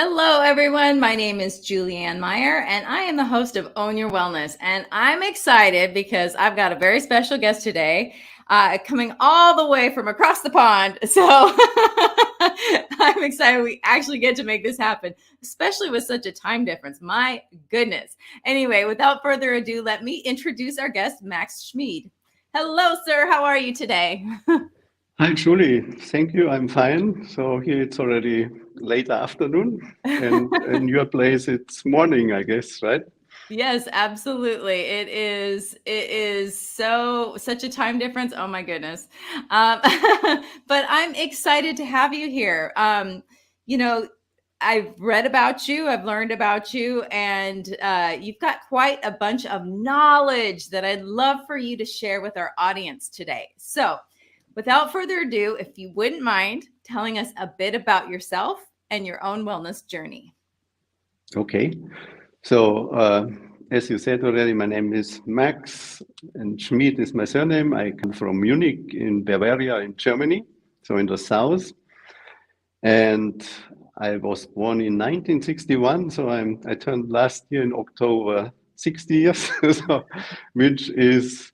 Hello, everyone. My name is Julianne Meyer, and I am the host of Own Your Wellness. And I'm excited because I've got a very special guest today, coming all the way from across the pond. So I'm excited we actually get to make this happen, especially with such a time difference. My goodness. Anyway, without further ado, let me introduce our guest, Max SCHMID. Hello, sir. How are you today? Hi, Julie. Thank you. I'm fine. So here it's already late afternoon, and in your place it's morning, I guess, right? Yes, absolutely. It is such a time difference. Oh my goodness. Um, but I'm excited to have you here. You know, I've read about you, I've learned about you, and you've got quite a bunch of knowledge that I'd love for you to share with our audience today. So, without further ado, if you wouldn't mind telling us a bit about yourself and your own wellness journey. Okay. So, as you said already, my name is Max, and Schmid is my surname. I come from Munich in Bavaria in Germany, so in the south. And I was born in 1961, so I turned last year in October 60 years, so, which is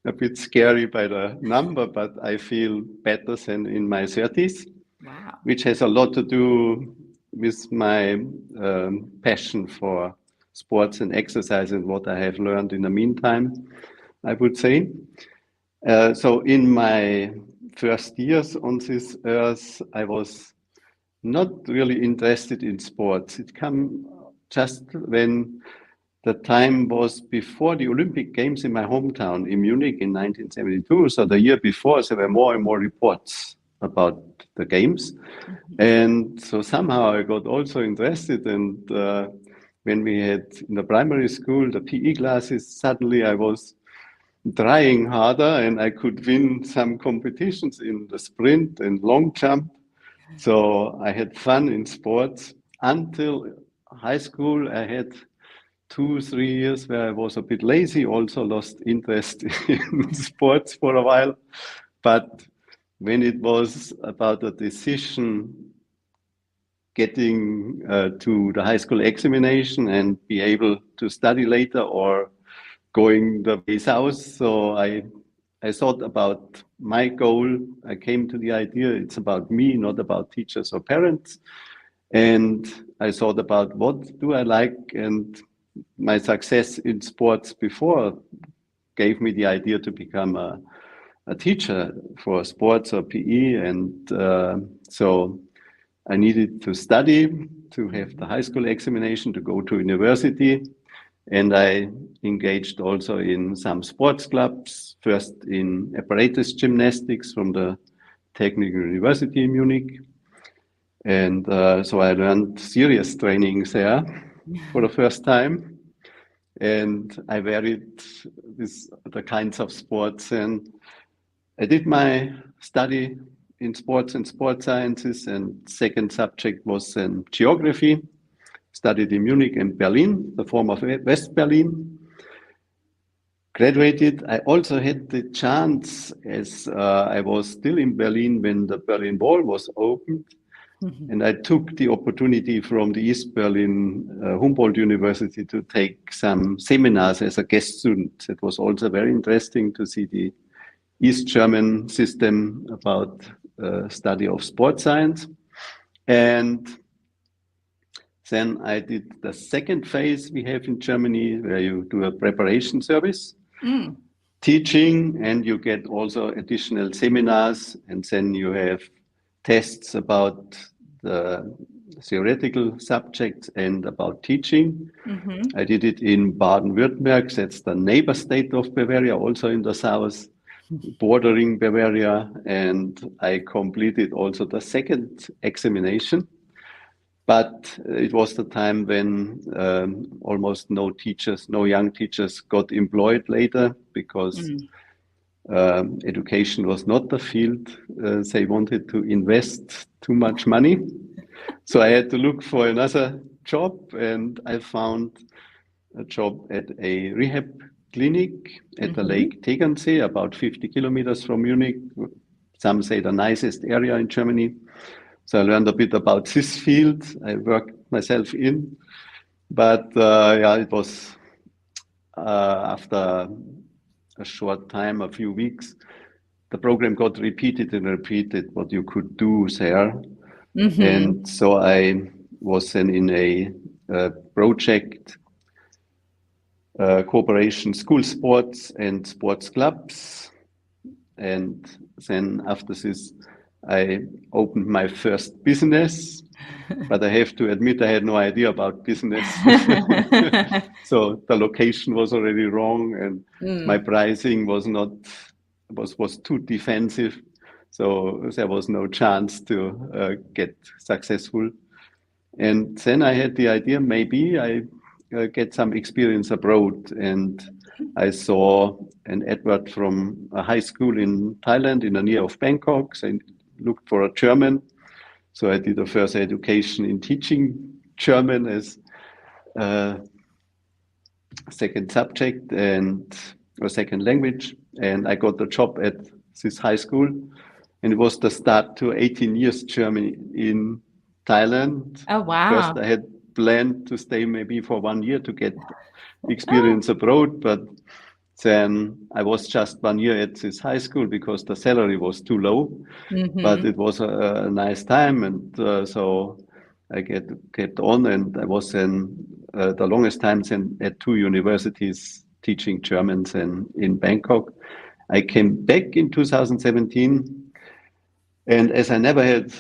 a bit scary by the number, but I feel better than in my 30s, Wow. which has a lot to do with my passion for sports and exercise and what I have learned in the meantime, I would say. So in my first years on this earth, I was not really interested in sports. It came just when the time was before the Olympic Games in my hometown in Munich in 1972. So the year before, there were more and more reports about the games. And so somehow I got also interested. And when we had in the primary school, the PE classes, suddenly I was trying harder and I could win some competitions in the sprint and long jump. So I had fun in sports until high school. I had 2, 3 years where I was a bit lazy, also lost interest in sports for a while. But when it was about a decision getting to the high school examination and be able to study later or going the way south, so I thought about my goal. I came to the idea it's about me, not about teachers or parents. And I thought about what do I like, and my success in sports before gave me the idea to become a teacher for sports or PE. And so I needed to study to have the high school examination to go to university. And I engaged also in some sports clubs, first in apparatus gymnastics from the Technical University in Munich. And so I learned serious training there for the first time. And I varied with the kinds of sports. And I did my study in sports and sports sciences, and second subject was geography. Studied in Munich and Berlin, the former West Berlin. Graduated. I also had the chance, as I was still in Berlin when the Berlin Wall was opened, and I took the opportunity from the East Berlin Humboldt University to take some seminars as a guest student. It was also very interesting to see the East German system about study of sports science. And then I did the second phase we have in Germany, where you do a preparation service, teaching, and you get also additional seminars, and then you have tests about the theoretical subjects and about teaching. I did it in Baden-Württemberg, that's the neighbor state of Bavaria, also in the south, bordering Bavaria, and I completed also the second examination. But it was the time when almost no teachers, no young teachers got employed later because education was not the field they wanted to invest too much money. So I had to look for another job, and I found a job at a rehab clinic at the Lake Tegernsee, about 50 kilometers from Munich. Some say the nicest area in Germany. So I learned a bit about this field. I worked myself in. But yeah, it was after a short time, a few weeks, the program got repeated and repeated what you could do there. And so I was then in a project cooperation school sports and sports clubs. And then after this, I opened my first business, but I have to admit I had no idea about business. So the location was already wrong, and my pricing was not was too defensive. So there was no chance to get successful. And then I had the idea maybe I get some experience abroad, and I saw an advert from a high school in Thailand in the near of Bangkok. So I looked for a German. So I did a further education in teaching German as a second subject and a second language. And I got a job at this high school. And it was the start to 18 years Germany in Thailand. Oh, wow. First, I had planned to stay maybe for 1 year to get experience abroad, but then I was just 1 year at this high school because the salary was too low. But it was a nice time, and so I kept on, and I was then the longest time then at 2 universities teaching Germans in Bangkok. I came back in 2017. And as I never had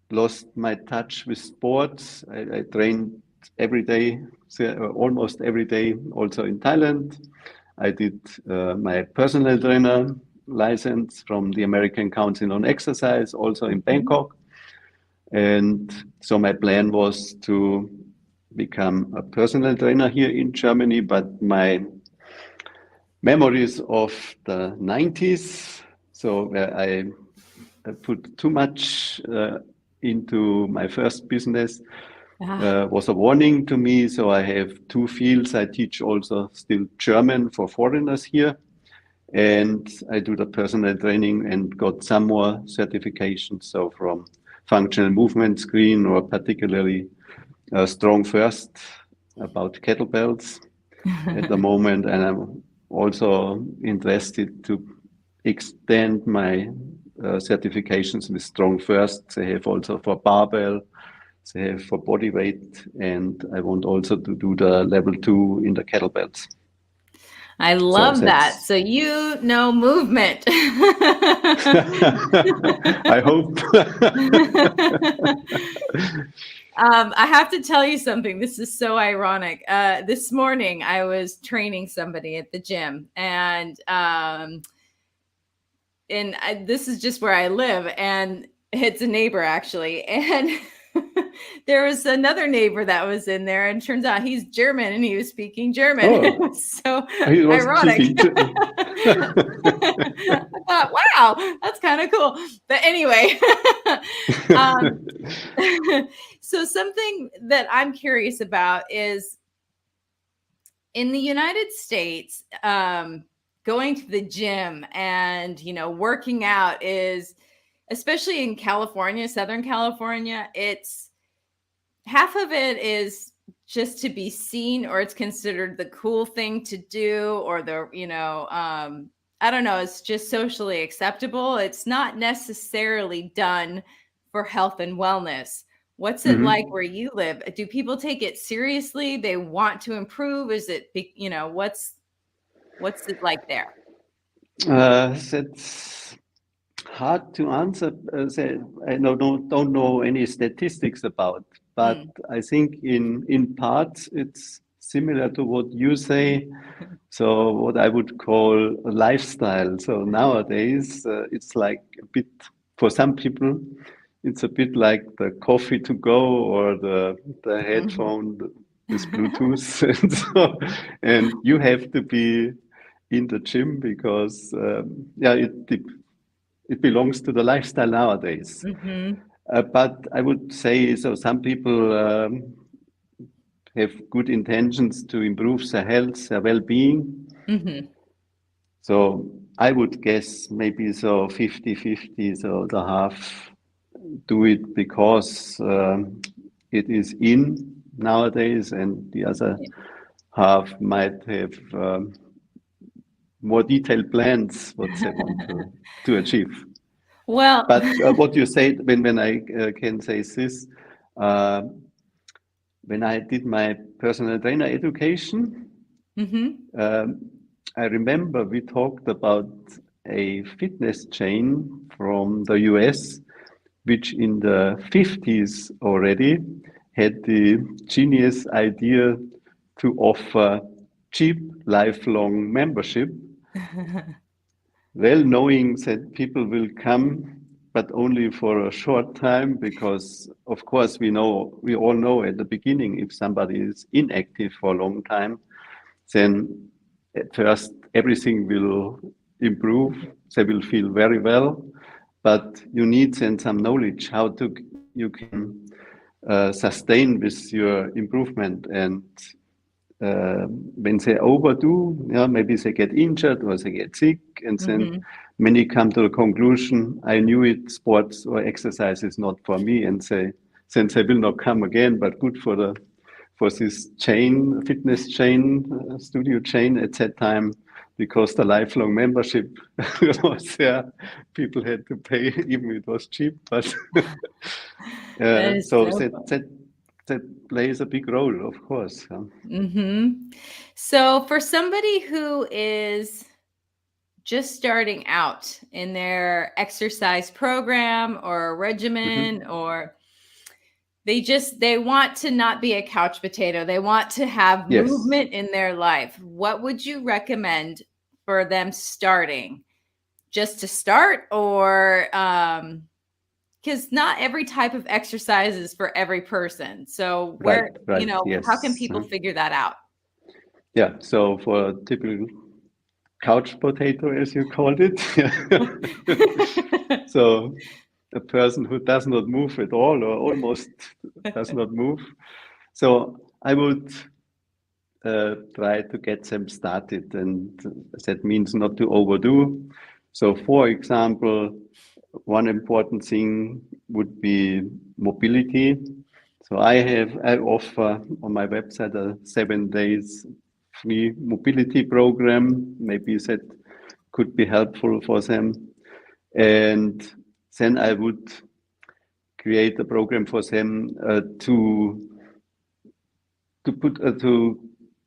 lost my touch with sports, I trained every day, almost every day, also in Thailand. I did my personal trainer license from the American Council on Exercise, also in Bangkok. And so my plan was to become a personal trainer here in Germany, but my memories of the 90s, so where I put too much into my first business was a warning to me. So I have 2 fields. I teach also still German for foreigners here, and I do the personal training and got some more certifications. So from functional movement screen, or particularly strong first about kettlebells at the moment. And I'm also interested to extend my certifications with strong first. They have also for barbell, they have for body weight, and I want also to do the level 2 in the kettlebells. I love that. So you know movement. I hope. I have to tell you something. This is so ironic. This morning I was training somebody at the gym, and this is just where I live, and it's a neighbor actually. And there was another neighbor that was in there, and turns out he's German, and he was speaking German. Oh, so he was ironic. I thought, wow, that's kind of cool. But anyway, so something that I'm curious about is in the United States, going to the gym and, working out is, especially in California, Southern California, it's half of it is just to be seen, or it's considered the cool thing to do, or I don't know, it's just socially acceptable. It's not necessarily done for health and wellness. What's it like where you live? Do people take it seriously? They want to improve? Is it, what's it like there? That's hard to answer. I don't know any statistics about, but I think in parts it's similar to what you say. So what I would call a lifestyle. So nowadays it's like a bit, for some people, it's a bit like the coffee to go, or the headphone with Bluetooth, and you have to be in the gym because it belongs to the lifestyle nowadays. But I would say, so some people have good intentions to improve their health, their well-being. So I would guess maybe so 50-50, so the half do it because it is in, nowadays, and the other half might have more detailed plans what they want to achieve. Well, But what you said, when I can say this, uh, when I did my personal trainer education, I remember we talked about a fitness chain from the US, which in the 50s already had the genius idea to offer cheap lifelong membership, well knowing that people will come, but only for a short time, because of course we all know at the beginning, if somebody is inactive for a long time, then at first everything will improve. They will feel very well, but you need then some knowledge how to you can sustain with your improvement. And when they overdo, maybe they get injured or they get sick, and then many come to the conclusion, I knew it, sports or exercise is not for me, and since they will not come again, but good for this chain, fitness chain, studio chain at that time, because the lifelong membership was there. People had to pay, even it was cheap, but that is so so that plays a big role, of course. So for somebody who is just starting out in their exercise program or regimen, or they want to not be a couch potato, they want to have Yes. movement in their life, what would you recommend for them starting? Just to start, or because not every type of exercise is for every person. So where, Right, yes. how can people figure that out? Yeah, so for a typical couch potato, as you called it, so a person who does not move at all or almost does not move. So I would try to get them started, and that means not to overdo. So for example, one important thing would be mobility. So I offer on my website a 7 days free mobility program. Maybe that could be helpful for them. And then I would create a program for them to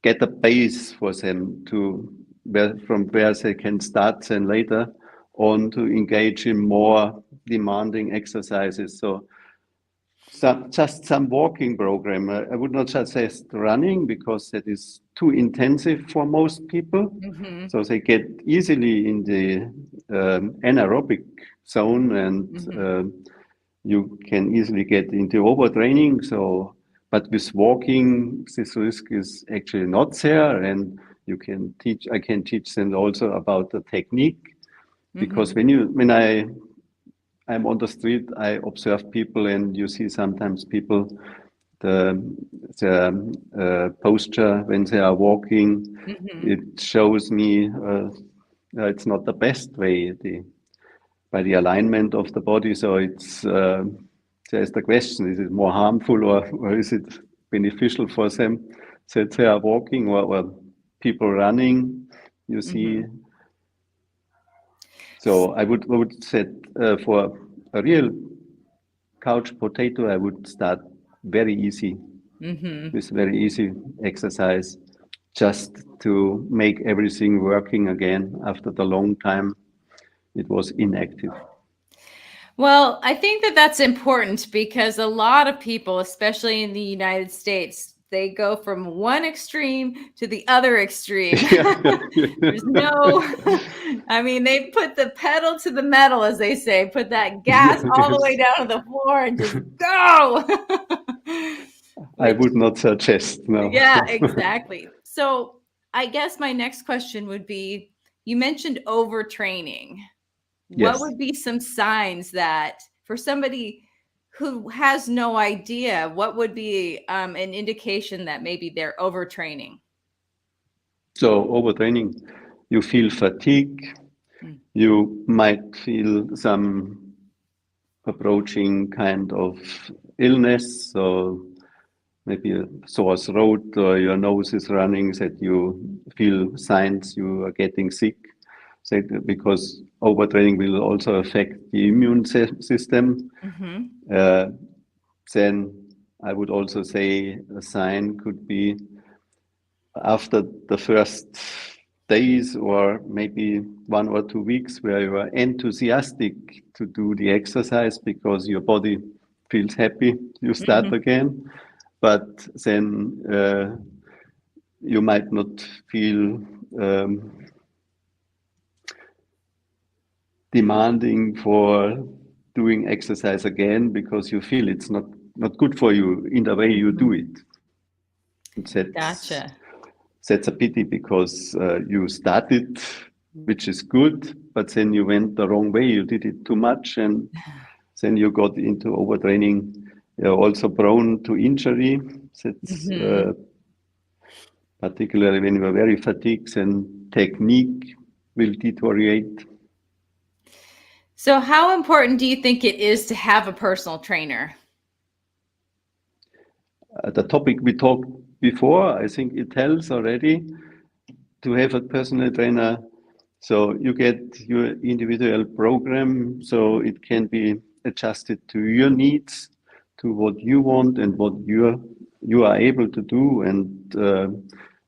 get a base for them from where they can start then later on to engage in more demanding exercises. So just some walking program. I would not just say running, because that is too intensive for most people. So they get easily in the anaerobic zone, and you can easily get into overtraining. So, but with walking, this risk is actually not there, and I can teach them also about the technique, because when I'm on the street, I observe people, and you see sometimes people, the posture when they are walking, it shows me it's not the best way by the alignment of the body. So there's the question: is it more harmful or is it beneficial for them that they are walking, or people running? You see. So I would say for a real couch potato, I would start very easy with very easy exercise, just to make everything working again after the long time it was inactive. Well, I think that that's important, because a lot of people, especially in the United States, they go from one extreme to the other extreme. There's they put the pedal to the metal, as they say, put that gas all the way down to the floor and just go. I would not suggest, no. Yeah, exactly. So I guess my next question would be, you mentioned overtraining. What would be some signs that, for somebody who has no idea, what would be an indication that maybe they're overtraining? So overtraining, you feel fatigue, you might feel some approaching kind of illness. So maybe a sore throat or your nose is running, that you feel signs you are getting sick. That because overtraining will also affect the immune system. Mm-hmm. Uh, then I would also say a sign could be after the first days or maybe 1 or 2 weeks where you are enthusiastic to do the exercise because your body feels happy, you start Mm-hmm. again. But then you might not feel demanding for doing exercise again because you feel it's not good for you in the way you do Mm-hmm. it. That's Gotcha. that's a pity because you started, which is good, but then you went the wrong way. You did it too much, and then you got into overtraining. You're also prone to injury. That's Mm-hmm. particularly when you are very fatigued, and technique will deteriorate. So, how important do you think it is to have a personal trainer? The topic we talked before, I think it tells already to have a personal trainer. So you get your individual program, so it can be adjusted to your needs, to what you want and what you are able to do. And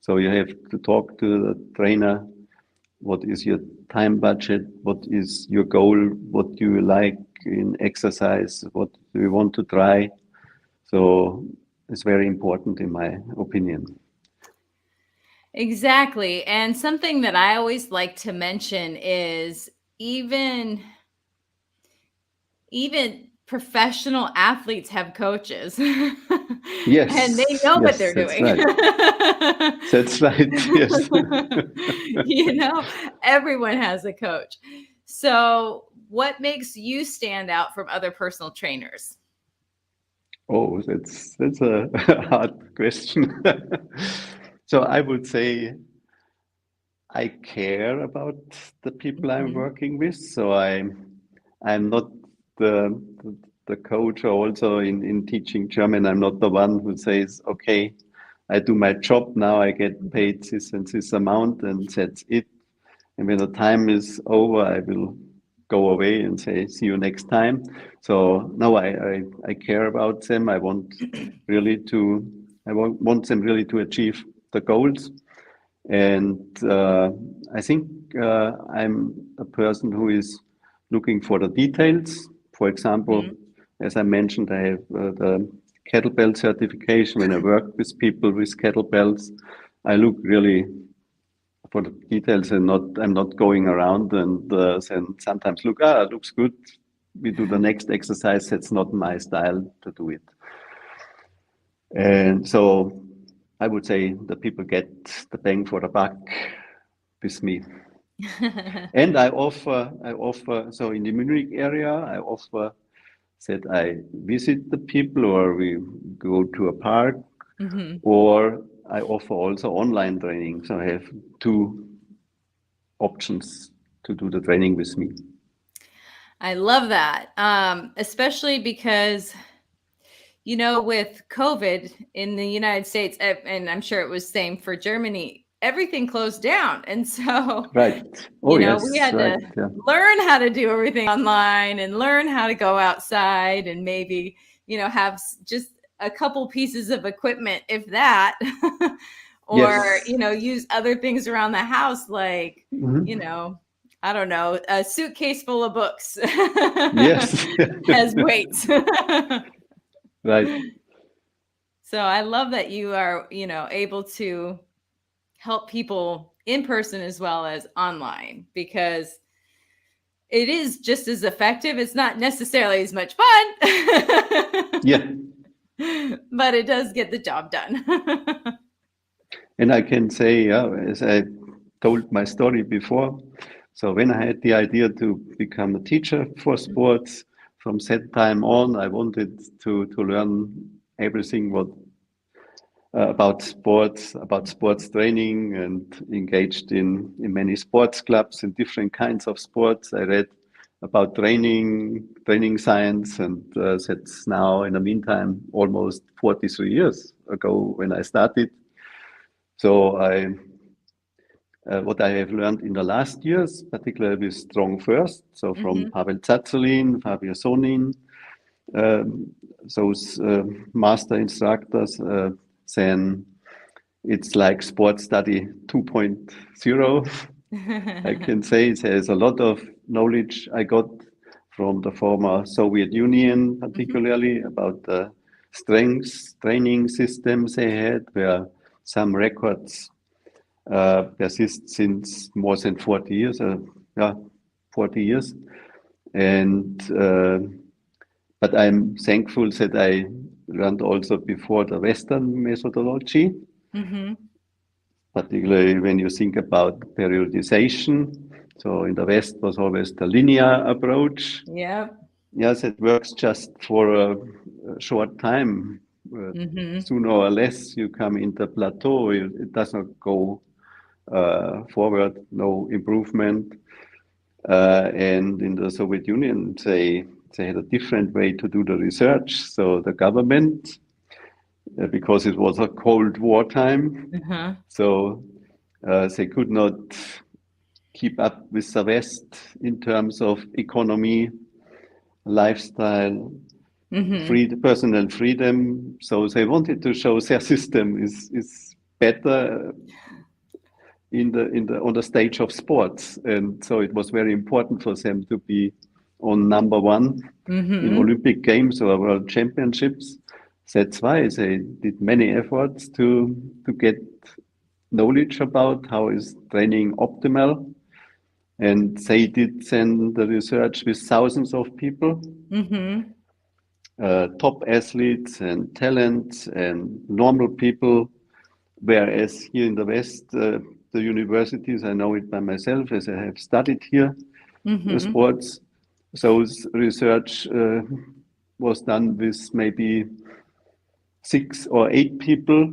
so you have to talk to the trainer. What is your time budget? What is your goal? What do you like in exercise? What do you want to try? So it's very important, in my opinion. Exactly. And something that I always like to mention is even even professional athletes have coaches and they Yes, know what yes, they're that's doing. right. That's right. Yes. You know, everyone has a coach. So, what makes you stand out from other personal trainers? Oh, that's a hard question. So I would say I care about the people I'm Mhm. working with. So I'm not the the coach, or also in teaching German, I'm not the one who says, okay, I do my job now, I get paid this and this amount, and that's it. And when the time is over, I will go away and say, see you next time. So no, I care about them. I want really to, want them really to achieve the goals. And I think I'm a person who is looking for the details. For example, Mhm. as I mentioned, I have the kettlebell certification. When I work with people with kettlebells, I look really for the details and I'm not going around and then sometimes look, it looks good. We do the next exercise. That's not my style to do it. And so I would say the people get the bang for the buck with me. And so in the Munich area, I offer that I visit the people or we go to a park, Mhm. or I offer also online training. So I have two options to do the training with me. I love that. Especially because, with COVID in the United States, and I'm sure it was same for Germany, everything closed down. And so, Right. Oh, we yes, had right. to Yeah. learn how to do everything online and learn how to go outside and maybe, have just a couple pieces of equipment, if that, or, Yes. use other things around the house like, you Mhm. know, I don't know, a suitcase full of books Yes. as weights. Right. So I love that you are, able to help people in person as well as online because it is just as effective. It's not necessarily as much fun, Yeah. but it does get the job done. And I can say, yeah, as I told my story before, so when I had the idea to become a teacher for sports, from that time on, I wanted to learn everything what about sports training, and engaged in many sports clubs in different kinds of sports. I read about training science, and that's now in the meantime almost 43 years ago when I started. So what I have learned in the last years, particularly with Strong First, so from Pavel Tsatsouline, Fabio Sonin, those master instructors, then it's like sports study 2.0. I can say there's a lot of knowledge I got from the former Soviet Union, particularly about the strength training systems they had, where some records persist since more than 40 years. 40 years. And but I'm thankful that I learned also before the Western methodology, particularly when you think about periodization. So in the West was always the linear approach. Yep. Yes, it works just for a short time. Sooner or less you come into plateau. It does not go forward, no improvement. And in the Soviet Union, they had a different way to do the research. So the government, because it was a Cold War time, so they could not keep up with the West in terms of economy, lifestyle, personal freedom. So they wanted to show their system is better on the stage of sports, and so it was very important for them to be on number one in Olympic Games or World Championships. That's why they did many efforts to get knowledge about how is training optimal, and they did then the research with thousands of people, top athletes and talents and normal people. Whereas here in the West, the universities, I know it by myself as I have studied here, sports, those research was done with maybe 6 or 8 people,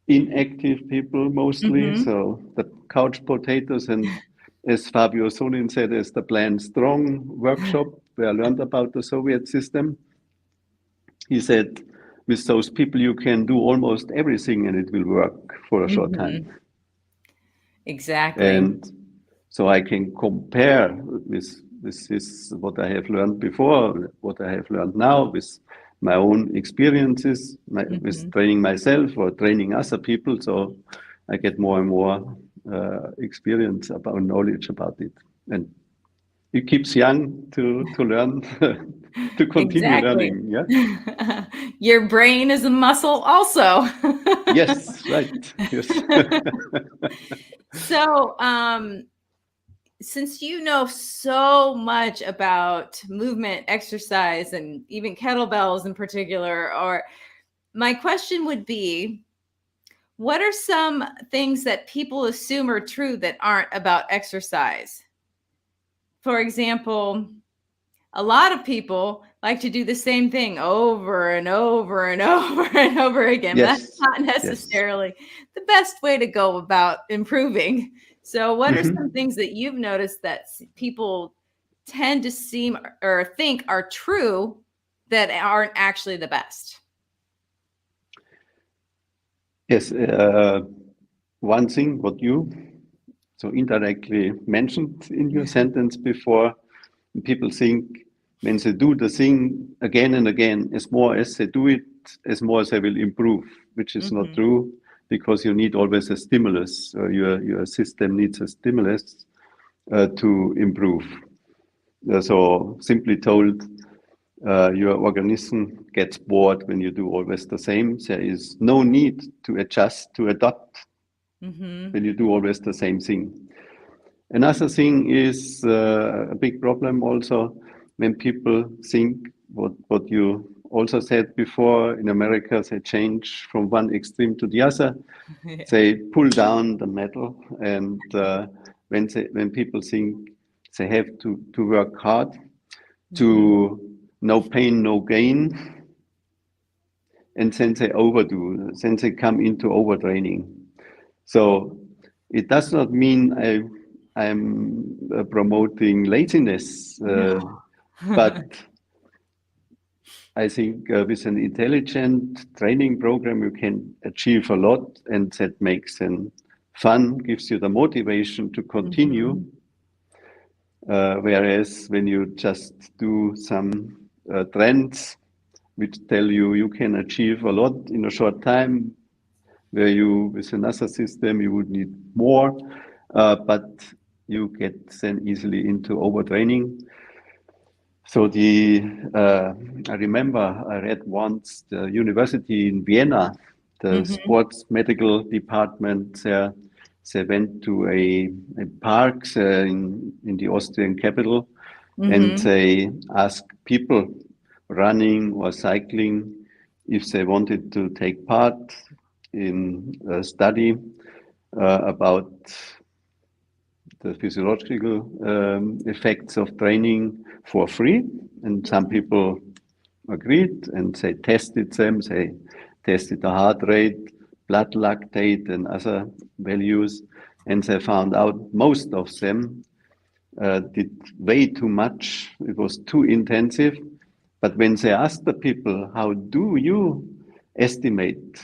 inactive people mostly, so the couch potatoes. And as Fabio Sonin said, as the Plan Strong workshop, where I learned about the Soviet system, he said, with those people, you can do almost everything and it will work for a short time. Exactly. And so I can compare with this, what I have learned before, what I have learned now with my own experiences, with training myself or training other people. So I get more and more experience about knowledge about it. And it keeps young to learn, to continue learning. Yeah. Your brain is a muscle also. Yes, right. Yes. So, since you know so much about movement, exercise, and even kettlebells in particular, or my question would be, what are some things that people assume are true that aren't about exercise? For example, a lot of people like to do the same thing over and over and over and over again. Yes. That's not necessarily the best way to go about improving. So what are some things that you've noticed that people tend to seem or think are true that aren't actually the best? Yes. One thing what you so indirectly mentioned in your sentence before, people think when they do the thing again and again, as more as they do it, as more as they will improve, which is not true, because you need always a stimulus. Your system needs a stimulus to improve. So simply told, your organism gets bored when you do always the same. There is no need to adjust, to adapt when you do always the same thing. Another thing is a big problem also when people think what you also said before, in America, they change from one extreme to the other. They pull down the metal, and when people think they have to work hard, to no pain, no gain, and then they overdo, then they come into overtraining. So it does not mean I'm promoting laziness, No. but I think with an intelligent training program, you can achieve a lot, and that makes it fun, gives you the motivation to continue. Mhm. Whereas when you just do some trends which tell you you can achieve a lot in a short time, where you, with another system, you would need more, but you get then easily into overtraining. So I remember I read once the university in Vienna, the Mhm. sports medical department there, they went to a park in the Austrian capital, and Mhm. they asked people running or cycling if they wanted to take part in a study about the physiological effects of training for free. And some people agreed, and they tested them. They tested the heart rate, blood lactate, and other values. And they found out most of them did way too much. It was too intensive. But when they asked the people, how do you estimate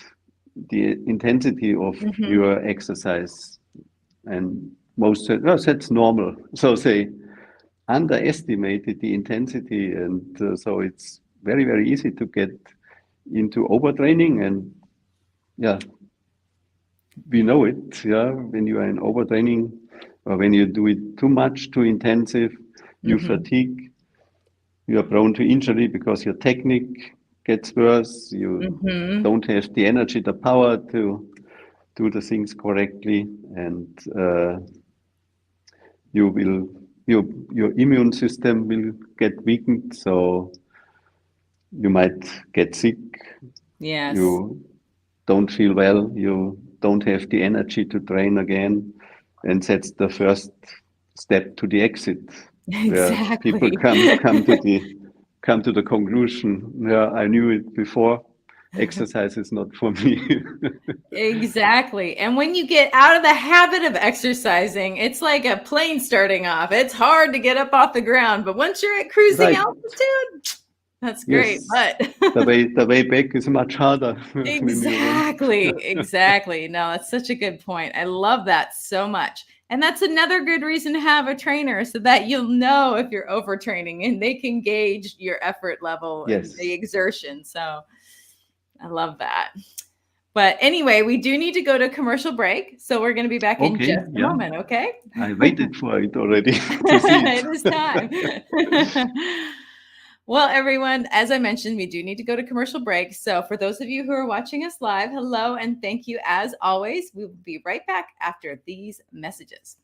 the intensity of Mhm. your exercise? And most said, oh, that's normal. So they underestimated the intensity. And so it's very, very easy to get into overtraining. And yeah, we know it. Yeah, when you are in overtraining or when you do it too much, too intensive, you Mhm. fatigue, you are prone to injury because your technique gets worse. You Mhm. don't have the energy, the power to do the things correctly. And you will your immune system will get weakened, so you might get sick, Yes. you don't feel well, you don't have the energy to train again, and that's the first step to the exit, where people Exactly. come to the conclusion, yeah, I knew it before, exercise is not for me. Exactly. And when you get out of the habit of exercising, it's like a plane starting off. It's hard to get up off the ground, but once you're at cruising Right. altitude, that's great. Yes. But The way back is much harder when you want. exactly, exactly. No, that's such a good point. I love that so much. And that's another good reason to have a trainer so that you'll know if you're overtraining and they can gauge your effort level and the Yes. exertion. So I love that. But anyway, we do need to go to commercial break. So we're going to be back in Okay. just a Yeah. moment. Okay. I waited for it already to see it. It is time. Well, everyone, as I mentioned, we do need to go to commercial break. So for those of you who are watching us live, hello and thank you as always. We will be right back after these messages.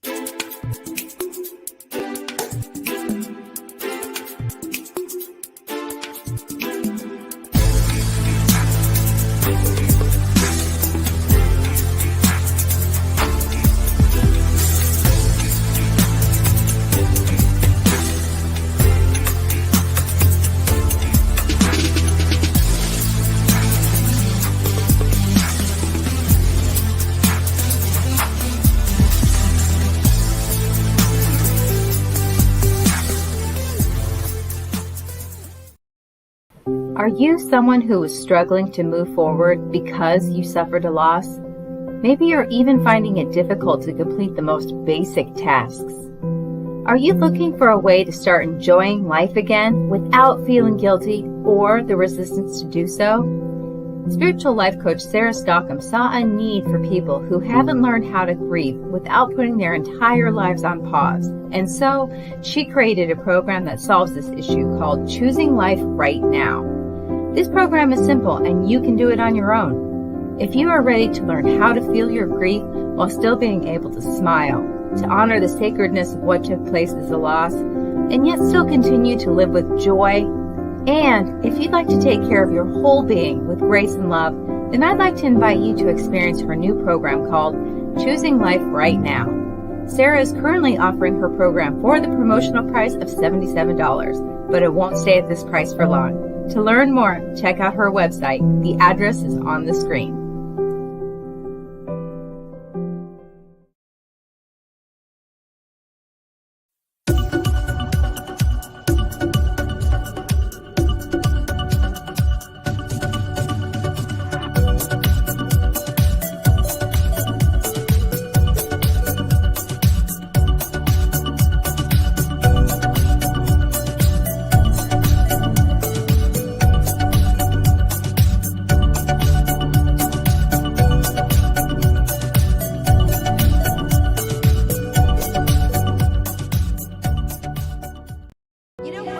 Are you someone who is struggling to move forward because you suffered a loss? Maybe you're even finding it difficult to complete the most basic tasks. Are you looking for a way to start enjoying life again without feeling guilty or the resistance to do so? Spiritual life coach Sarah Stockham saw a need for people who haven't learned how to grieve without putting their entire lives on pause. And so she created a program that solves this issue called Choosing Life Right Now. This program is simple and you can do it on your own. If you are ready to learn how to feel your grief while still being able to smile, to honor the sacredness of what took place as a loss, and yet still continue to live with joy, and if you'd like to take care of your whole being with grace and love, then I'd like to invite you to experience her new program called Choosing Life Right Now. Sarah is currently offering her program for the promotional price of $77, but it won't stay at this price for long. To learn more, check out her website. The address is on the screen.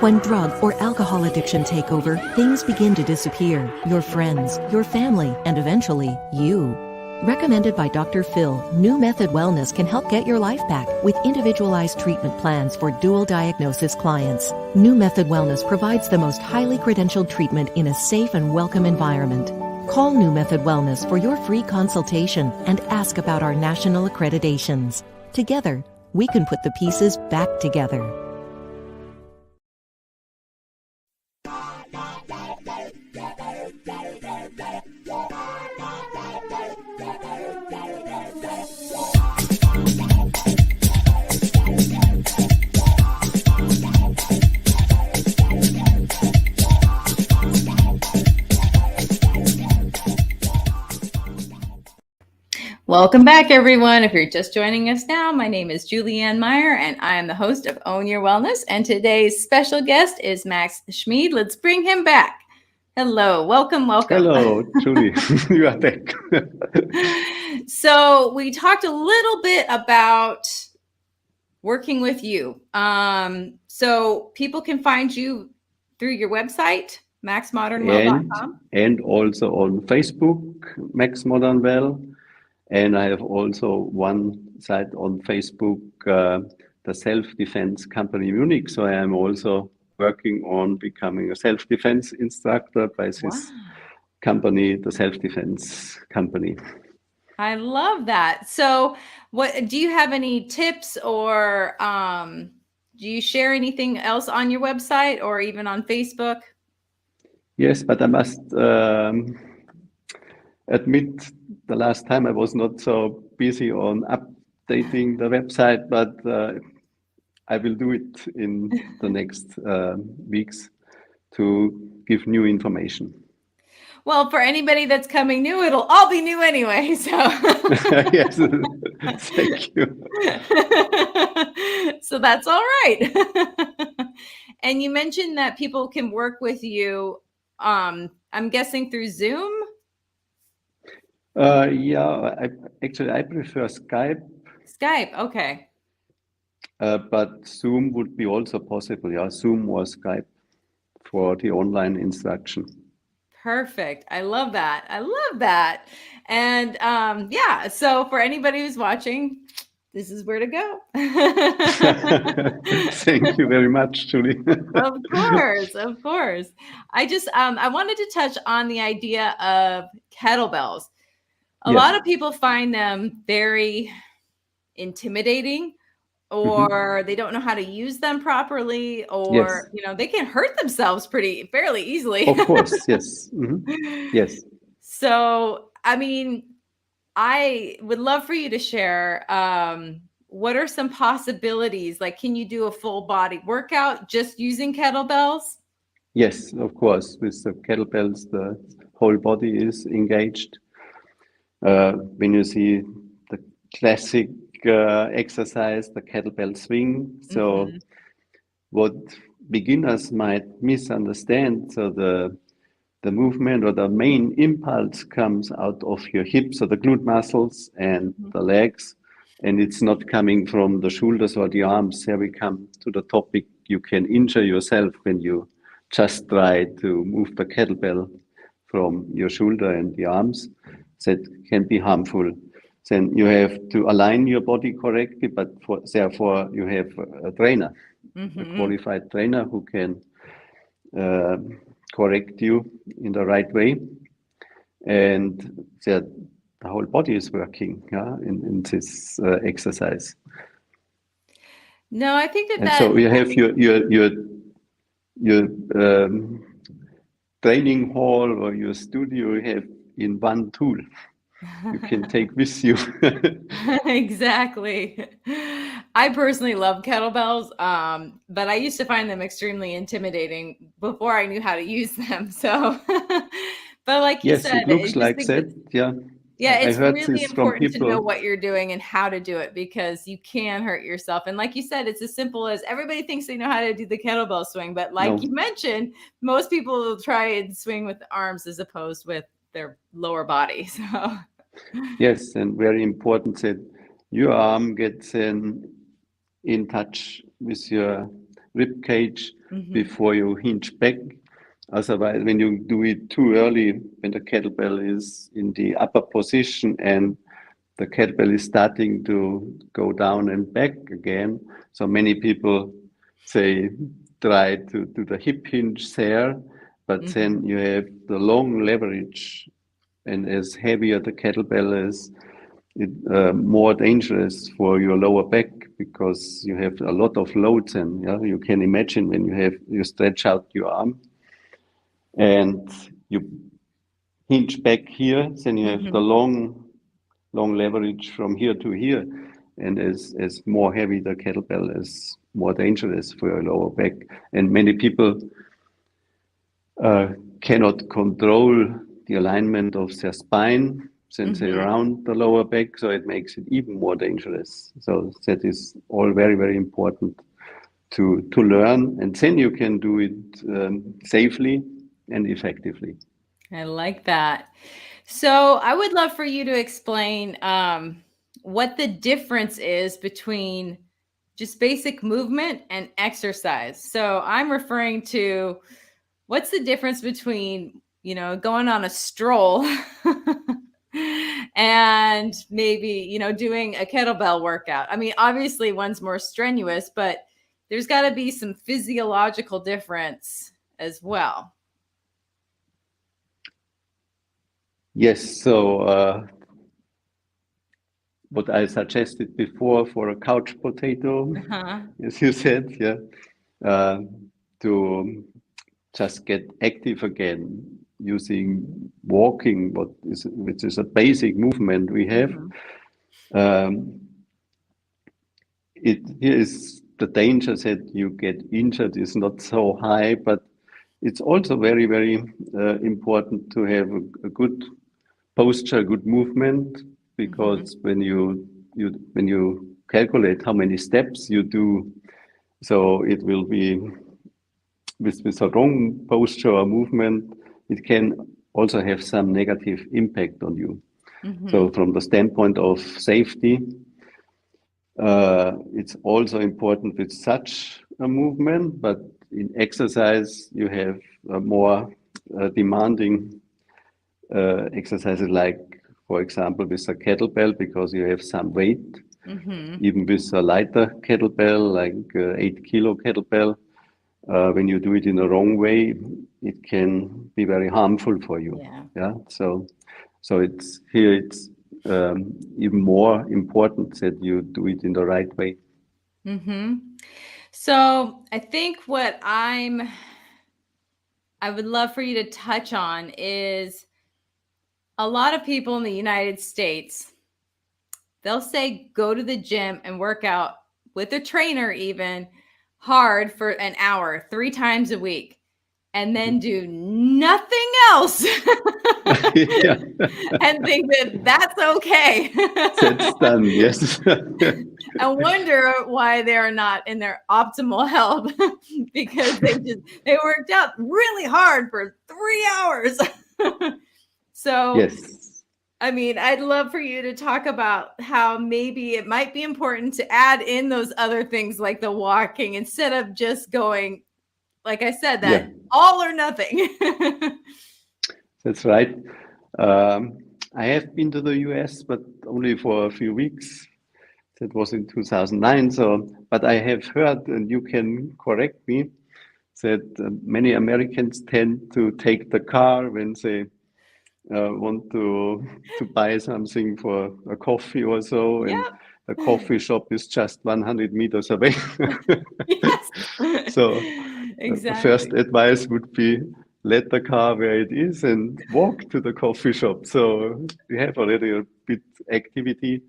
When drug or alcohol addiction take over, things begin to disappear. Your friends, your family, and eventually, you. Recommended by Dr. Phil, New Method Wellness can help get your life back with individualized treatment plans for dual diagnosis clients. New Method Wellness provides the most highly credentialed treatment in a safe and welcome environment. Call New Method Wellness for your free consultation and ask about our national accreditations. Together, we can put the pieces back together. Welcome back, everyone. If you're just joining us now, my name is Julianne Meyer, and I am the host of Own Your Wellness. And today's special guest is Max SCHMID. Let's bring him back. Hello, welcome. Hello, Julie. You are back. So we talked a little bit about working with you. So people can find you through your website, maxmodernwell.com. And also on Facebook, Max Modern Well. And I have also one site on Facebook, the Self-Defense Company Munich. So I am also working on becoming a self-defense instructor by this company, the Self-Defense Company. I love that. So what do you have any tips, or do you share anything else on your website or even on Facebook? Yes, but I must admit the last time I was not so busy on updating the website, but I will do it in the next weeks to give new information. Well, for anybody that's coming new, it'll all be new anyway. So yes, thank you. So that's all right. And you mentioned that people can work with you, I'm guessing through Zoom? Yeah, I prefer Skype. Skype, okay. But Zoom would be also possible. Yeah, Zoom or Skype for the online instruction. Perfect. I love that. I love that. And yeah, so for anybody who's watching, this is where to go. Thank you very much, Julie. Of course, of course. I wanted to touch on the idea of kettlebells. A lot of people find them very intimidating, or they don't know how to use them properly, or they can hurt themselves fairly easily. Of course, yes. Yes. So, I mean, I would love for you to share what are some possibilities? Like, can you do a full body workout just using kettlebells? Yes, of course. With the kettlebells, the whole body is engaged. When you see the classic exercise, the kettlebell swing. So what beginners might misunderstand, so the movement or the main impulse comes out of your hips or the glute muscles and the legs, and it's not coming from the shoulders or the arms. Here we come to the topic, you can injure yourself when you just try to move the kettlebell from your shoulder and the arms. That can be harmful. Then you have to align your body correctly, but therefore you have a trainer, a qualified trainer who can correct you in the right way, and the whole body is working in this exercise. No, I think that so you have your training hall or your studio, you have in one tool you can take with you. Exactly. I personally love kettlebells, but I used to find them extremely intimidating before I knew how to use them. So, but like you said, it looks like that. Yeah, it's really important to know what you're doing and how to do it, because you can hurt yourself. And like you said, it's as simple as everybody thinks they know how to do the kettlebell swing. But like you mentioned, most people will try and swing with the arms as opposed with their lower body. So yes, and very important that your arm gets in touch with your rib cage Mhm. before you hinge back. Otherwise, when you do it too early, when the kettlebell is in the upper position and the kettlebell is starting to go down and back again, so many people say try to do the hip hinge there, but then you have the long leverage, and as heavier the kettlebell is, it more dangerous for your lower back because you have a lot of loads. And yeah, you can imagine when you stretch out your arm and you hinge back here, then you have the long leverage from here to here. And as more heavy the kettlebell is, more dangerous for your lower back. And many people cannot control the alignment of their spine since they round the lower back, so it makes it even more dangerous. So that is all very, very important to learn, and then you can do it safely and effectively. I like that. So I would love for you to explain what the difference is between just basic movement and exercise. So I'm referring to what's the difference between, going on a stroll and maybe, doing a kettlebell workout. I mean, obviously one's more strenuous, but there's got to be some physiological difference as well. Yes, so what I suggested before for a couch potato, as you said, to just get active again using walking, which is a basic movement we have. Here is the danger that you get injured is not so high, but it's also very, very important to have a good posture, good movement, because when you calculate how many steps you do, so it will be with a wrong posture or movement, it can also have some negative impact on you. So from the standpoint of safety, it's also important with such a movement, but in exercise, you have a more demanding exercises like, for example, with a kettlebell, because you have some weight. Even with a lighter kettlebell, like 8-kilo kettlebell, when you do it in the wrong way, it can be very harmful for you. So it's even more important that you do it in the right way. So I think what I would love for you to touch on is a lot of people in the United States, they'll say go to the gym and work out with a trainer even hard for an hour 3 times a week and then do nothing else and think that that's okay. That's done, yes. I wonder why they're not in their optimal health because they worked out really hard for 3 hours. So, yes. I mean, I'd love for you to talk about how maybe it might be important to add in those other things like the walking instead of just going, like I said, that all or nothing. That's right. I have been to the US, but only for a few weeks. That was in 2009. But I have heard, and you can correct me, that many Americans tend to take the car when they want to buy something for a coffee or so, and the coffee shop is just 100 meters away. So the first advice would be let the car where it is and walk to the coffee shop. So we have already a bit activity,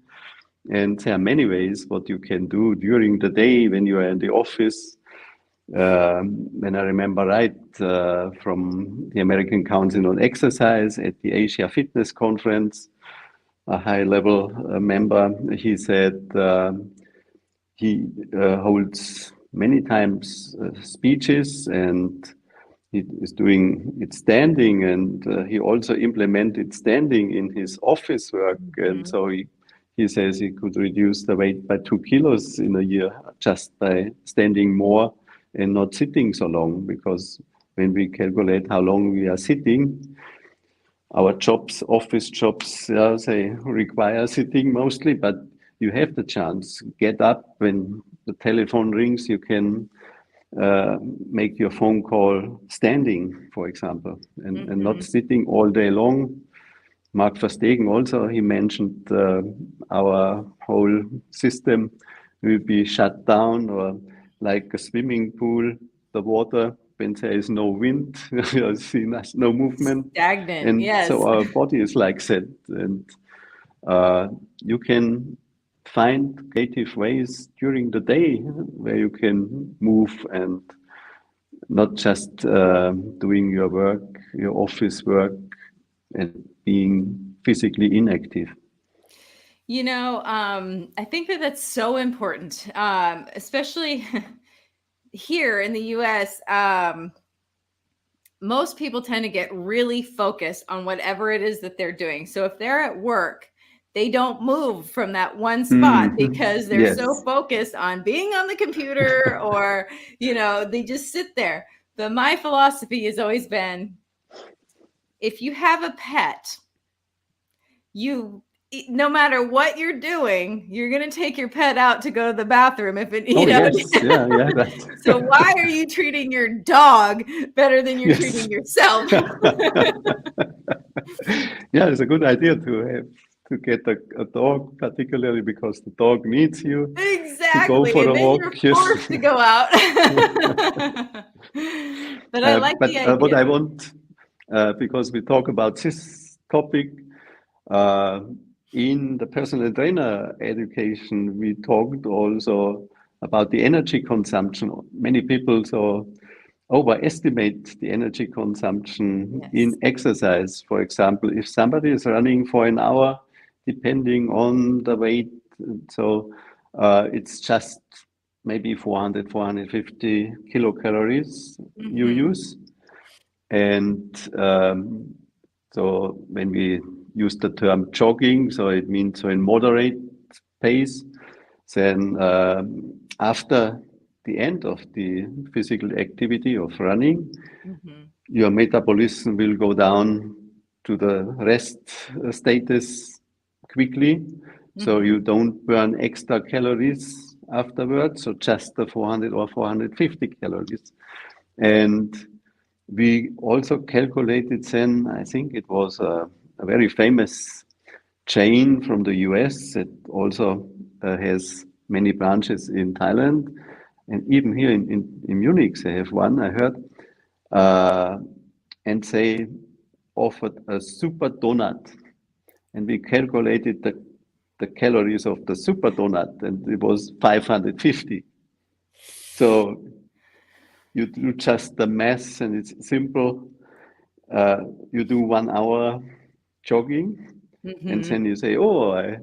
and there are many ways what you can do during the day when you are in the office. When I remember right, from the American Council on Exercise at the Asia Fitness Conference, a high-level member, he said he holds many times speeches, and he is doing it standing, and he also implemented standing in his office work. And so he says he could reduce the weight by 2 kilos in a year just by standing more and not sitting so long, because when we calculate how long we are sitting, our jobs, office jobs, they require sitting mostly, but you have the chance. Get up when the telephone rings, you can make your phone call standing, for example, and not sitting all day long. Mark Verstegen also, he mentioned our whole system will be shut down, or like a swimming pool, the water, when there is no wind, you see no movement. Stagnant, And yes. so our body is like that. And you can find creative ways during the day where you can move and not just doing your work, your office work, and being physically inactive. You know, I think that that's so important, especially here in the US. Most people tend to get really focused on whatever it is that they're doing. So if they're at work, they don't move from that one spot because they're so focused on being on the computer, or, you know, they just sit there. But my philosophy has always been, if you have a pet, no matter what you're doing, you're going to take your pet out to go to the bathroom if it, you know. Yes. Yeah, that's... So why are you treating your dog better than you're treating yourself? Yeah, it's a good idea to get a dog, particularly because the dog needs you. Exactly. To go for a walk. You're forced to go out. But I like the idea. What I want, because we talk about this topic, in the personal trainer education, we talked also about the energy consumption. Many people overestimate the energy consumption in exercise. For example, if somebody is running for an hour, depending on the weight, so it's just maybe 400, 450 kilocalories you use. And so when we use the term jogging, so it means in moderate pace, then after the end of the physical activity of running, your metabolism will go down to the rest status quickly. So you don't burn extra calories afterwards, so just the 400 or 450 calories. And we also calculated then, I think it was a very famous chain from the US that also has many branches in Thailand. And even here in Munich, they have one, I heard. And they offered a super donut. And we calculated the calories of the super donut, and it was 550. So you do just the math, and it's simple. You do 1 hour jogging, and then you say, oh,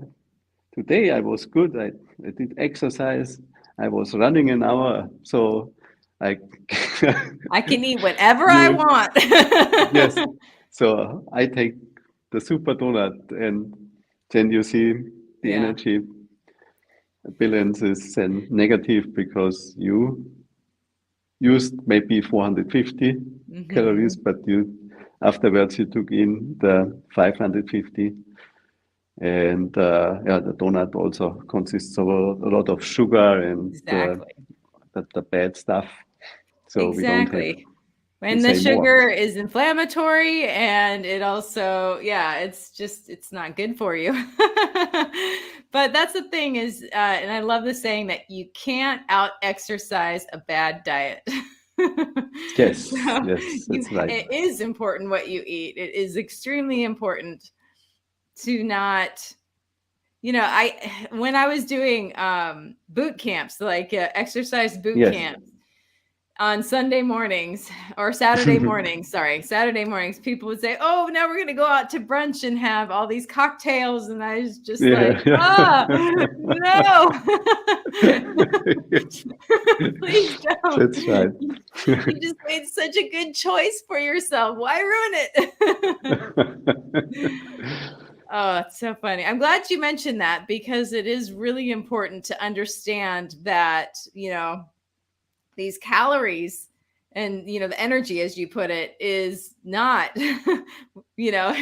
today I was good. I did exercise. I was running an hour. So I can eat whatever I want. Yes. So I take the super donut, and then you see the energy balance is then negative because you used maybe 450 calories, but afterwards you took in the 550. And the donut also consists of a lot of sugar and the bad stuff. So we don't have. And the sugar is inflammatory, and it also, it's not good for you. But that's the thing is, and I love the saying that you can't out exercise a bad diet. Yes, that's right. It is important what you eat. It is extremely important to not, when I was doing boot camps, like exercise boot camps, on Sunday mornings or Saturday mornings, people would say, oh, now we're going to go out to brunch and have all these cocktails. And I was just no. Please don't. That's right. You just made such a good choice for yourself. Why ruin it? Oh, it's so funny. I'm glad you mentioned that, because it is really important to understand that, these calories and, the energy, as you put it, is not, you know,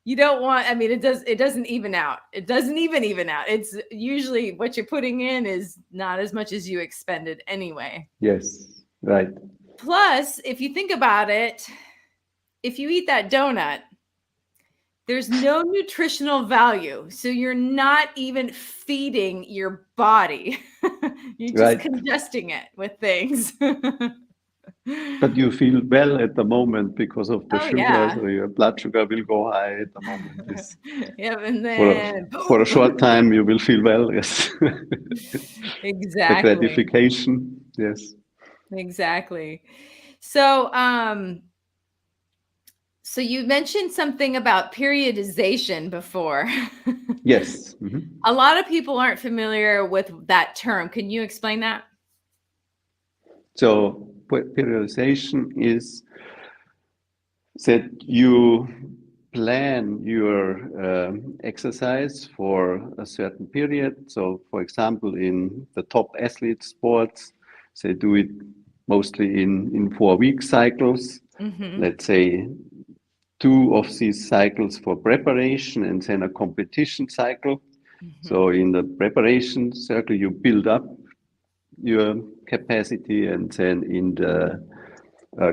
you don't want, I mean, it doesn't even out. It doesn't even out. It's usually what you're putting in is not as much as you expended anyway. Yes, right. Plus, if you think about it, if you eat that donut, there's no nutritional value. So you're not even feeding your body. You're just Right. congesting it with things. But you feel well at the moment because of the Oh, sugar, yeah. so your blood sugar will go high at the moment. Yes. Yep, and For then a short time, you will feel well. Yes. The exactly. gratification. Yes. Exactly. So, so you mentioned something about periodization before. Yes. Mhm. A lot of people aren't familiar with that term. Can you explain that? So periodization is that you plan your exercise for a certain period. So, for example, in the top athlete sports, they do it mostly in 4-week cycles. Mm-hmm. Let's say 2 of these cycles for preparation and then a competition cycle. Mm-hmm. So in the preparation circle, you build up your capacity, and then in the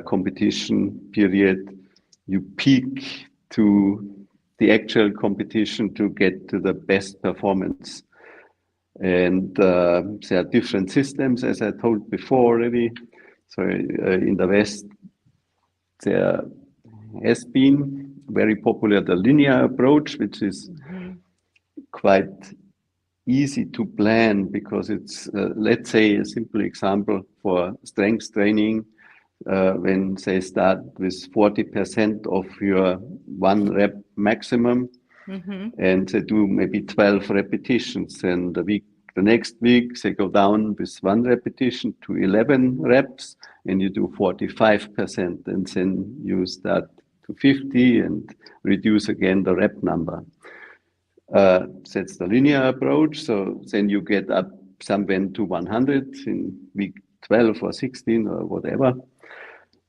competition period, you peak to the actual competition to get to the best performance. And there are different systems, as I told before already. So in the West, there has been very popular the linear approach, which is quite easy to plan because it's, let's say, a simple example for strength training. When they start with 40% of your 1 rep maximum, and they do maybe 12 repetitions, and the next week they go down with 1 repetition to 11 reps, and you do 45%, and then you start to 50 and reduce again the rep number. That's the linear approach. So then you get up somewhere to 100 in week 12 or 16 or whatever.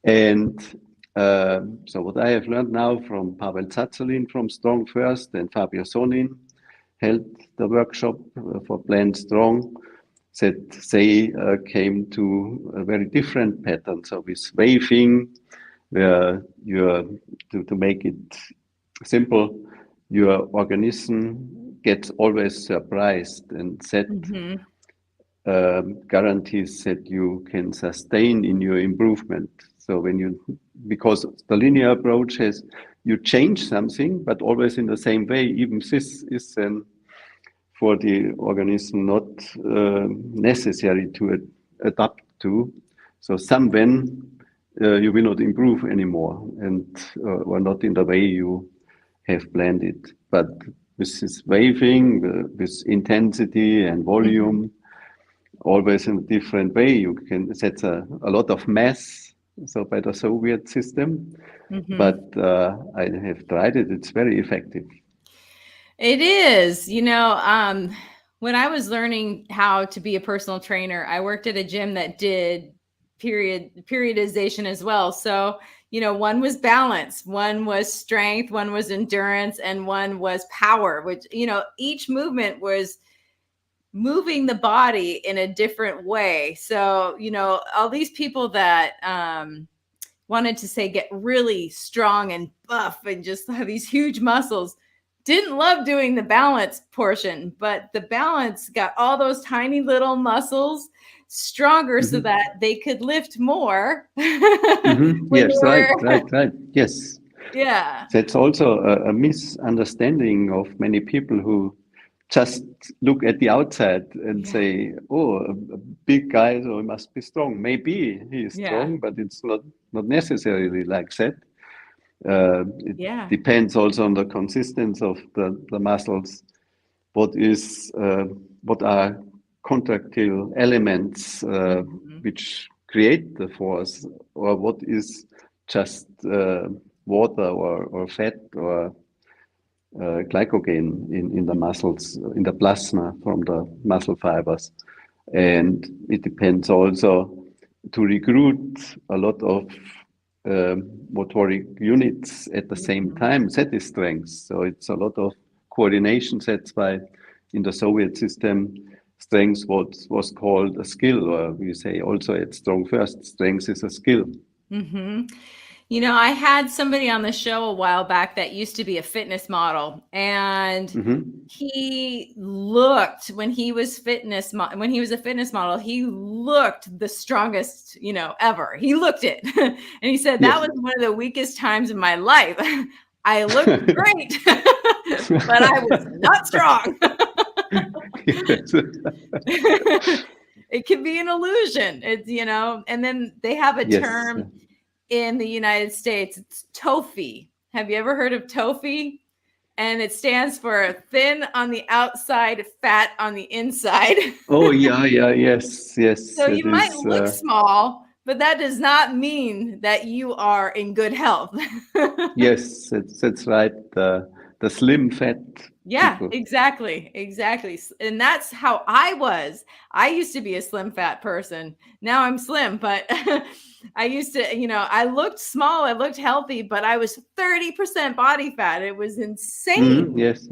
And so what I have learned now from Pavel Tsatsouline from Strong First and Fabio Sonin held the workshop for Plan Strong, that they came to a very different pattern. So with waving, where to make it simple, your organism gets always surprised, and that guarantees that you can sustain in your improvement. So because the linear approach has, you change something, but always in the same way, even this is then for the organism not necessary to adapt to. So somewhen you will not improve anymore, and or not in the way you have planned it. But with this waving, with intensity and volume, always in a different way, you can set a lot of mass. So by the Soviet system, but I have tried it. It's very effective. It is, when I was learning how to be a personal trainer, I worked at a gym that did periodization as well. So, one was balance, one was strength, one was endurance, and one was power, which, each movement was moving the body in a different way. So, all these people that wanted to say get really strong and buff and just have these huge muscles didn't love doing the balance portion, but the balance got all those tiny little muscles stronger so that they could lift more. Yes, right. Yes. Yeah. That's also a misunderstanding of many people who just look at the outside and say, oh, a big guy, so he must be strong. Maybe he is strong, but it's not necessarily like that. It depends also on the consistency of the muscles. What are contractile elements which create the force, or what is just water or fat or glycogen in the muscles, in the plasma from the muscle fibers. And it depends also to recruit a lot of motoric units at the same time. That is strength. So it's a lot of coordination. That's why in the Soviet system, strength was called a skill, or we say also at Strong First, strength is a skill. You know, I had somebody on the show a while back that used to be a fitness model, and he looked, when he was a fitness model, he looked the strongest, you know, ever. He looked it. And he said, that was one of the weakest times in my life. I looked great, but I was not strong. It can be an illusion. It's, you know, and then they have a term in the United States, it's TOFI. Have you ever heard of TOFI? And it stands for thin on the outside, fat on the inside. Oh, yes. So you might look small, but that does not mean that you are in good health. Yes, that's right. The slim fat. Yeah, people. exactly. And that's how I was. I used to be a slim fat person. Now I'm slim, but I used to, you know, I looked small, I looked healthy, but I was 30% body fat. It was insane. Yes.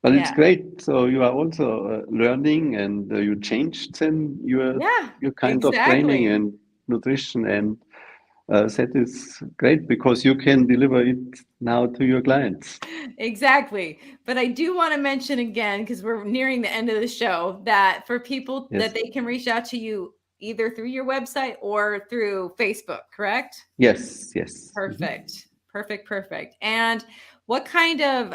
But it's great. So you are also learning, and you changed then your kind of training and nutrition, and that is great because you can deliver it now to your clients. Exactly. But I do want to mention again, because we're nearing the end of the show, that for people that they can reach out to you either through your website or through Facebook, correct? Yes. Perfect. And what kind of,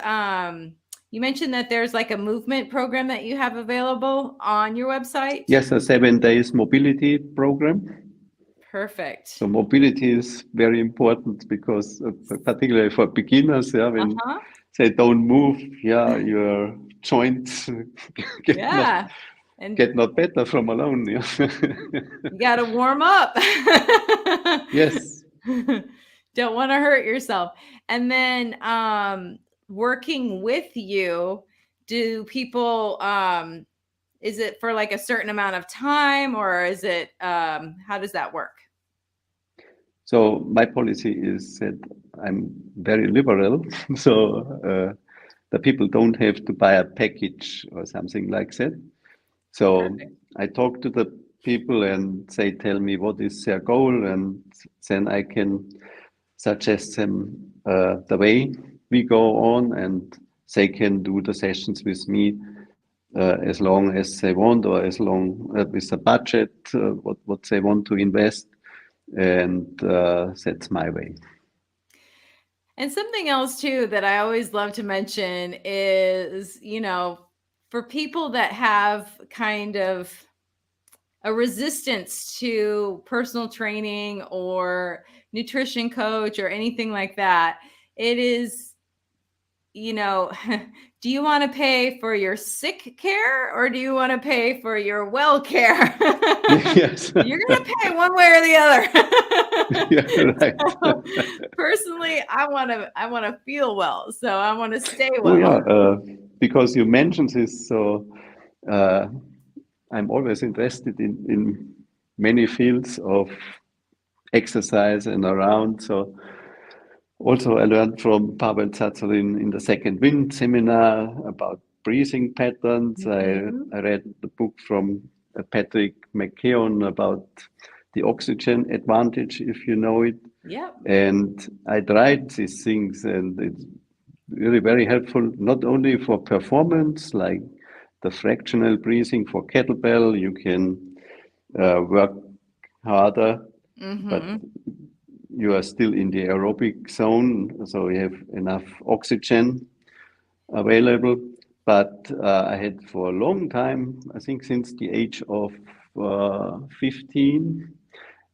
you mentioned that there's like a movement program that you have available on your website? Yes, a 7 days mobility program. Perfect. So mobility is very important because particularly for beginners, when they don't move, your joints get not better from alone. You got to warm up. Yes. Don't want to hurt yourself. And then working with you, do people, is it for like a certain amount of time, or is it, how does that work? So my policy is that I'm very liberal. So the people don't have to buy a package or something like that. So I talk to the people and they tell me what is their goal, and then I can suggest them the way we go on, and they can do the sessions with me as long as they want, or as long with the budget, what they want to invest. And that's my way. And something else too that I always love to mention is, you know, for people that have kind of a resistance to personal training or nutrition coach or anything like that, it is, you know, do you want to pay for your sick care, or do you want to pay for your well care? Yes. You're going to pay one way or the other. Yeah, right. So, personally, I want to feel well, so I want to stay well. Oh, yeah, because you mentioned this, so I'm always interested in many fields of exercise and around. So also I learned from Pavel Tsatsouline in the Second Wind seminar about breathing patterns. I read the book from Patrick McKeown about the oxygen advantage, if you know it. Yeah. And I tried these things, and it's really very helpful, not only for performance, like the fractional breathing for kettlebell, you can work harder, but you are still in the aerobic zone, so you have enough oxygen available. But I had for a long time, I think since the age of 15,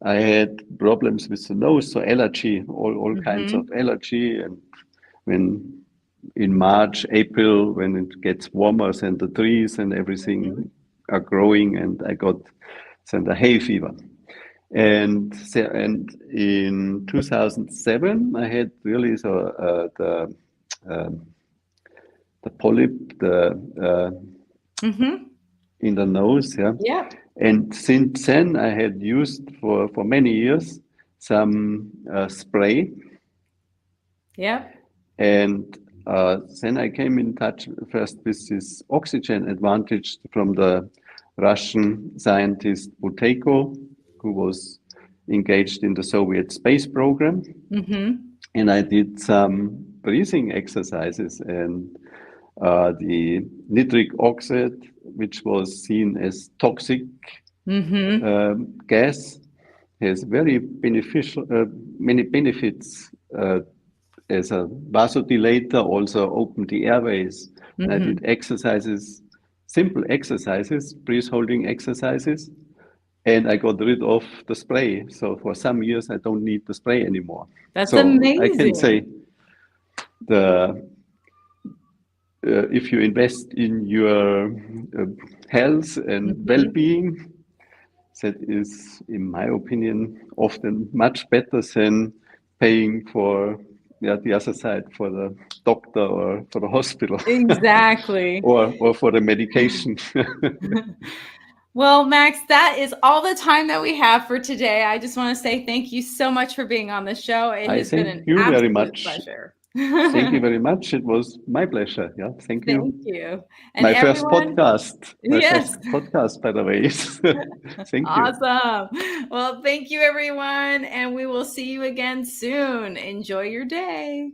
I had problems with the nose, so allergy, all kinds of allergy. And when in March, April, when it gets warmer and the trees and everything are growing, and I got then the hay fever. And in 2007, I had really the polyp, in the nose. Yeah. Yeah. And since then, I had used for many years some spray. Yep. And then I came in touch first with this oxygen advantage from the Russian scientist Buteyko, who was engaged in the Soviet space program. Mm-hmm. And I did some breathing exercises, and the nitric oxide, which was seen as toxic gas, has very beneficial, many benefits as a vasodilator, also opened the airways. And I did exercises, simple exercises, breath holding exercises, and I got rid of the spray. So for some years, I don't need the spray anymore. That's so amazing. I can say if you invest in your health and well-being, that is, in my opinion, often much better than paying for the other side, for the doctor or for the hospital. Exactly. or for the medication. Well, Max, that is all the time that we have for today. I just want to say thank you so much for being on the show. It has been an you very absolute much. pleasure. Thank you very much. It was my pleasure. Yeah, thank you. Thank you. And my everyone, first podcast. My yes. first podcast, by the way. Thank you. Awesome. Well, thank you, everyone. And we will see you again soon. Enjoy your day.